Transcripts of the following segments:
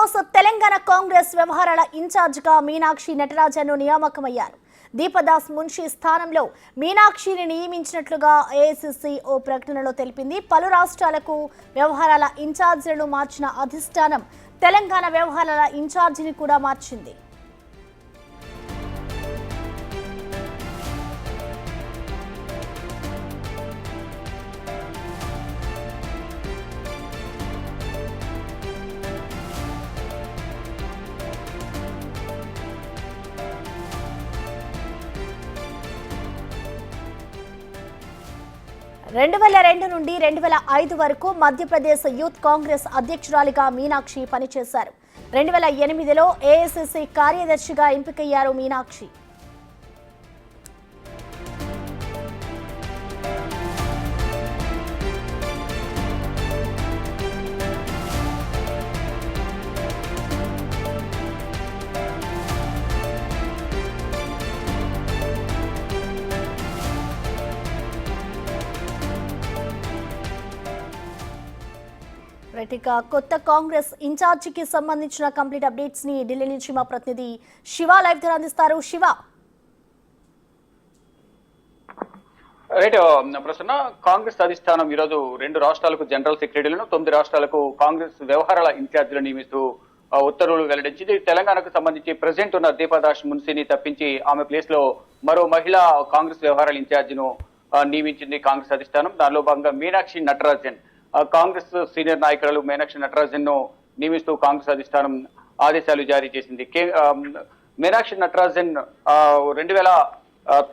Boss Telangana Congress వ్యవహారాల ఇన్ఛార్జిగా మీనాక్షి నటరాజన్ నియామకమయ్యారు. దీపదాస్ మున్షి స్థానంలో మీనాక్షిని నియమించినట్లుగా ఏఐసీసీ ఓ ప్రకటనలో తెలిపింది. పలు రాష్ట్రాలకు వ్యవహారాల ఇన్ఛార్జీలను మార్చిన అధిష్టానం తెలంగాణ వ్యవహారాల ఇన్ఛార్జిని కూడా మార్చింది. రెండు 2002 నుండి 2005 వరకు మధ్యప్రదేశ్ యూత్ కాంగ్రెస్ అధ్యక్షురాలిగా మీనాక్షి పనిచేశారు. 2008లో ఏఐసీసీ కార్యదర్శిగా ఎంపికయ్యారు మీనాక్షి. కొత్త కాంగ్రెస్ ఇన్ఛార్జికి సంబంధించిన కంప్లీట్ అప్డేట్స్ ని ఢిల్లీ నుంచి మా ప్రతినిధి శివ లైవ్ ద్వారా అందిస్తారు. శివ, ప్రసన్న, కాంగ్రెస్ అధిష్టానం ఈరోజు 2 రాష్ట్రాలకు జనరల్ సెక్రటరీలను 9 రాష్ట్రాలకు కాంగ్రెస్ వ్యవహారాల ఇన్ఛార్జీలను నియమిస్తూ ఉత్తర్వులు వెల్లడించింది. తెలంగాణకు సంబంధించి ప్రెసిడెంట్ ఉన్న దీపదాస్ మున్సిని తప్పించి ఆమె ప్లేస్ లో మరో మహిళా కాంగ్రెస్ వ్యవహారాల ఇన్ఛార్జిను నియమించింది కాంగ్రెస్ అధిష్టానం. దానిలో భాగంగా మీనాక్షి నటరాజన్, కాంగ్రెస్ సీనియర్ నాయకురాలు మీనాక్షి నటరాజన్ ను నియమిస్తూ కాంగ్రెస్ అధిష్టానం ఆదేశాలు జారీ చేసింది. మీనాక్షి నటరాజన్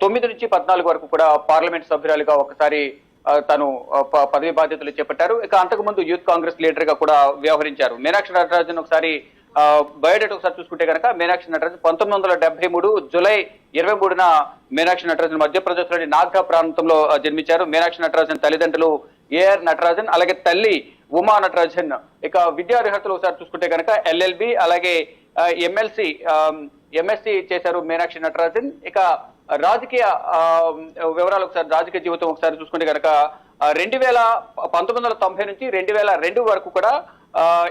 2009 నుంచి 14 వరకు కూడా పార్లమెంట్ సభ్యురాలుగా ఒకసారి తను పదవి బాధ్యతలు చేపట్టారు. ఇక అంతకుముందు యూత్ కాంగ్రెస్ లీడర్ గా కూడా వ్యవహరించారు. మీనాక్షి నటరాజన్ ఒకసారి బయోడేటా ఒకసారి చూసుకుంటే కనుక మీనాక్షి నటరాజన్ 1973 జూలై 23న మీనాక్షి నటరాజన్ మధ్యప్రదేశ్ లోని నాగ్డా ప్రాంతంలో జన్మించారు. మీనాక్షి నటరాజన్ తల్లిదండ్రులు ఏఆర్ నటరాజన్, అలాగే తల్లి ఉమా నటరాజన్. ఇక విద్యా అర్హతలు ఒకసారి చూసుకుంటే కనుక ఎల్ఎల్బి, అలాగే ఎంఎస్సి చేశారు మీనాక్షి నటరాజన్. ఇక రాజకీయ వివరాలు ఒకసారి, రాజకీయ జీవితం ఒకసారి చూసుకుంటే కనుక 1990 నుంచి 2002 వరకు కూడా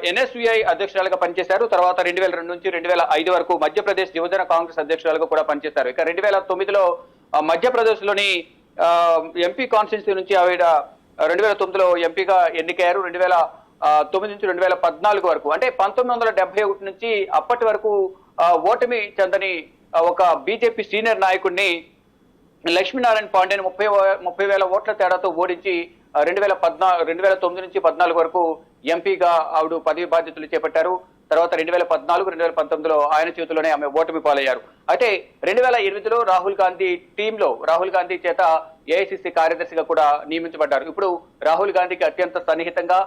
ఎన్ఎస్యుఐ అధ్యక్షురాలుగా పనిచేశారు. తర్వాత 2002 నుంచి 2005 వరకు మధ్యప్రదేశ్ యువజన కాంగ్రెస్ అధ్యక్షురాలుగా కూడా పనిచేశారు. ఇక 2009లో మధ్యప్రదేశ్ లోని ఎంపీ కాన్స్టిట్యూన్సీ నుంచి ఆవిడ 2009లో ఎంపీగా ఎన్నికయ్యారు. 2009 నుంచి 2014 వరకు, అంటే 1971 నుంచి అప్పటి వరకు ఓటమి చెందని ఒక బీజేపీ సీనియర్ నాయకుడిని లక్ష్మీనారాయణ పాండేని 30,000 ఓట్ల తేడాతో ఓడించి 2009 నుంచి 14 వరకు ఎంపీగా ఆవిడ పదవి బాధ్యతలు చేపట్టారు. తర్వాత 2014, 2019లో ఆయన చేతిలోనే ఆమె ఓటమి పాలయ్యారు. అయితే 2008లో రాహుల్ గాంధీ చేత ఏఐసీసీ కార్యదర్శిగా కూడా నియమించబడ్డారు. ఇప్పుడు రాహుల్ గాంధీకి అత్యంత సన్నిహితంగా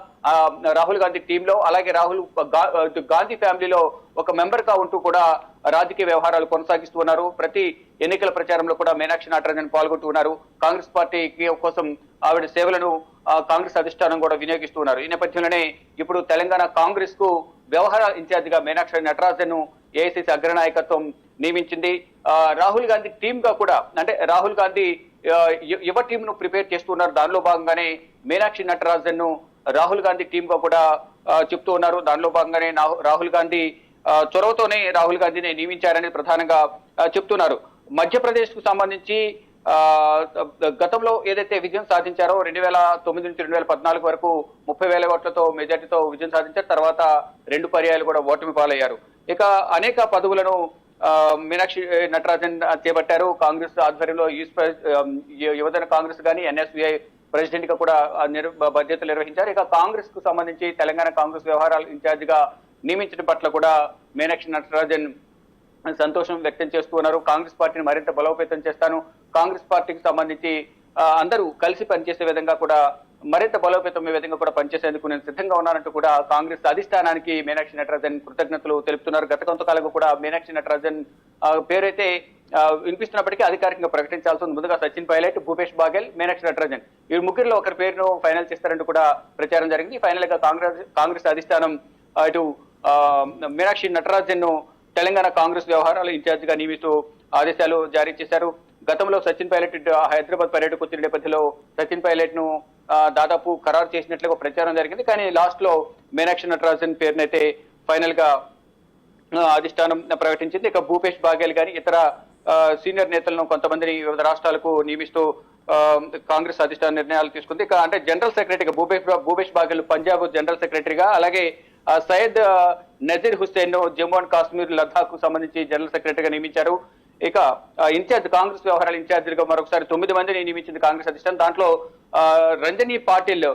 రాహుల్ గాంధీ టీంలో, అలాగే రాహుల్ గాంధీ ఫ్యామిలీలో ఒక మెంబర్ గా ఉంటూ కూడా రాజకీయ వ్యవహారాలు కొనసాగిస్తూ ఉన్నారు. ప్రతి ఎన్నికల ప్రచారంలో కూడా మీనాక్షి నటరాజన్ పాల్గొంటూ ఉన్నారు. కాంగ్రెస్ పార్టీ కోసం ఆవిడ సేవలను కాంగ్రెస్ అధిష్టానం కూడా వినియోగిస్తూ ఉన్నారు. ఈ నేపథ్యంలోనే ఇప్పుడు తెలంగాణ కాంగ్రెస్ కు వ్యవహారాల ఇన్ఛార్జిగా మీనాక్షి నటరాజన్ ను ఏఐసీసీ అగ్రనాయకత్వం నియమించింది. రాహుల్ గాంధీ టీమ్ గా కూడా, అంటే రాహుల్ గాంధీ యువ టీం ను ప్రిపేర్ చేస్తున్నారు. దానిలో భాగంగానే మీనాక్షి నటరాజన్ ను రాహుల్ గాంధీ టీమ్ గా కూడా చెప్తూ ఉన్నారు. దానిలో భాగంగానే రాహుల్ గాంధీ చొరవతోనే రాహుల్ గాంధీని నియమించారని ప్రధానంగా చెప్తున్నారు. మధ్యప్రదేశ్ కు సంబంధించి గతంలో ఏదైతే విజయం సాధించారో 2009 నుంచి 2014 వరకు 30,000 ఓట్లతో మెజార్టీతో విజయం సాధించారు. తర్వాత 2 పర్యాయాలు కూడా ఓటమి పాలయ్యారు. ఇక అనేక పదవులను మీనాక్షి నటరాజన్ చేపట్టారు. కాంగ్రెస్ ఆధ్వర్యంలో యువజన కాంగ్రెస్ గాని ఎన్ఎస్యుఐ ప్రెసిడెంట్ గా కూడా బాధ్యతలు నిర్వహించారు. ఇక కాంగ్రెస్ కు సంబంధించి తెలంగాణ కాంగ్రెస్ వ్యవహారాల ఇన్ఛార్జిగా నియమించడం పట్ల కూడా మీనాక్షి నటరాజన్ సంతోషం వ్యక్తం చేస్తూ ఉన్నారు. కాంగ్రెస్ పార్టీని మరింత బలోపేతం చేస్తాను, కాంగ్రెస్ పార్టీకి సంబంధించి అందరూ కలిసి పనిచేసే విధంగా కూడా, మరింత బలోపేతం విధంగా కూడా పనిచేసేందుకు నేను సిద్ధంగా ఉన్నానంటూ కూడా కాంగ్రెస్ అధిష్టానానికి మీనాక్షి నటరాజన్ కృతజ్ఞతలు తెలుపుతున్నారు. గత కొంతకాలంగా కూడా మీనాక్షి నటరాజన్ పేరైతే వినిపిస్తున్నప్పటికీ అధికారికంగా ప్రకటించాల్సి ఉంది. ముందుగా సచిన్ పైలట్, భూపేష్ బాగెల్, మీనాక్షి నటరాజన్ ఈ ముగ్గురిలో ఒకరి పేరును ఫైనల్ చేస్తారంటూ కూడా ప్రచారం జరిగింది. ఫైనల్ గా కాంగ్రెస్ అధిష్టానం ఇటు మీనాక్షి నటరాజన్ ను తెలంగాణ కాంగ్రెస్ వ్యవహారాల ఇన్ఛార్జిగా నియమిస్తూ ఆదేశాలు జారీ చేశారు. గతంలో సచిన్ పైలట్ హైదరాబాద్ పర్యటనకు వచ్చిన నేపథ్యంలో సచిన్ పైలట్ ను దాదాపు ఖరారు చేసినట్లుగా ప్రచారం జరిగింది. కానీ లాస్ట్ లో మీనాక్షి నటరాజన్ పేరునైతే ఫైనల్ గా అధిష్టానం ప్రకటించింది. ఇక భూపేష్ బాగేల్ గాని ఇతర సీనియర్ నేతలను కొంతమందిని వివిధ రాష్ట్రాలకు నియమిస్తూ కాంగ్రెస్ అధిష్టాన నిర్ణయాలు తీసుకుంది. ఇక అంటే జనరల్ సెక్రటరీగా భూపేష్ బాగేల్ పంజాబ్ జనరల్ సెక్రటరీగా, అలాగే సయ్యద్ నజీర్ హుస్సేన్ జమ్మూ అండ్ కాశ్మీర్ లద్దాఖ్ కు సంబంధించి జనరల్ సెక్రటరీగా నియమించారు. ఇక ఇన్ఛార్జ్ కాంగ్రెస్ వ్యవహారాల ఇన్ఛార్జిగా మరొకసారి 9 మందిని నియమించింది కాంగ్రెస్ అధిష్టానం. దాంట్లో రంజనీ పాటిల్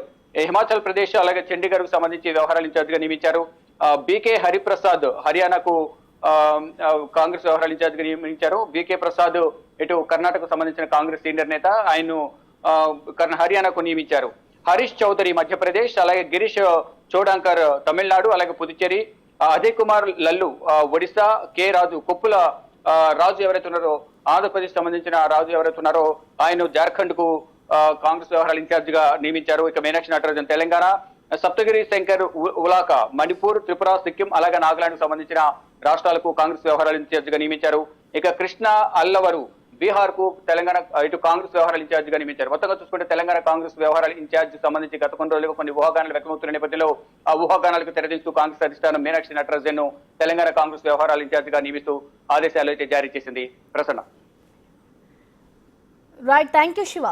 హిమాచల్ ప్రదేశ్ అలాగే చండీగఢ్ కు సంబంధించి వ్యవహారాల ఇన్ఛార్జిగా నియమించారు. బీకే హరిప్రసాద్ హర్యానాకు కాంగ్రెస్ వ్యవహారాల ఇన్ఛార్జిగా నియమించారు. బీకే ప్రసాద్ ఇటు కర్ణాటకకు సంబంధించిన కాంగ్రెస్ సీనియర్ నేత, ఆయన్ను హర్యానాకు నియమించారు. హరీష్ చౌదరి మధ్యప్రదేశ్, అలాగే గిరీష్ చోడాంకర్ తమిళనాడు, అలాగే పుదుచ్చేరి, అజయ్ కుమార్ లల్లు ఒడిశా, కె రాజు కొప్పుల రాజు ఎవరైతే ఉన్నారో ఆంధ్రప్రదేశ్ సంబంధించిన రాజు ఎవరైతే ఉన్నారో ఆయన జార్ఖండ్ కు కాంగ్రెస్ వ్యవహారాల ఇన్ఛార్జ్ గా నియమించారు. ఇక మీనాక్షి నటరాజన్ తెలంగాణ, సప్తగిరి శంకర్ ఉలాకా మణిపూర్, త్రిపుర, సిక్కిం అలాగే నాగాలాండ్ కు సంబంధించిన రాష్ట్రాలకు కాంగ్రెస్ వ్యవహారాల ఇన్ఛార్జ్ గా నియమించారు. ఇక కృష్ణ అల్లవరు బీహార్ కు తెలంగాణ ఇటు కాంగ్రెస్ వ్యవహారాల ఇన్ఛార్జ్ గా నియమించారు. మొత్తంగా చూసుకుంటే తెలంగాణ కాంగ్రెస్ వ్యవహారాల ఇన్ఛార్జ్ సంబంధించి గత కొన్ని రోజులుగా కొన్ని ఊహాగానాలు వ్యక్తమవుతున్న నేపథ్యంలో ఆ ఊహాగానాలకు తెరదీస్తూ కాంగ్రెస్ అధిష్టానం మీనాక్షి నటరాజన్ ను తెలంగాణ కాంగ్రెస్ వ్యవహారాల ఇన్ఛార్జ్ గా నియమిస్తూ ఆదేశాలు అయితే జారీ చేసింది. Prasanna. Right, thank you Shiva.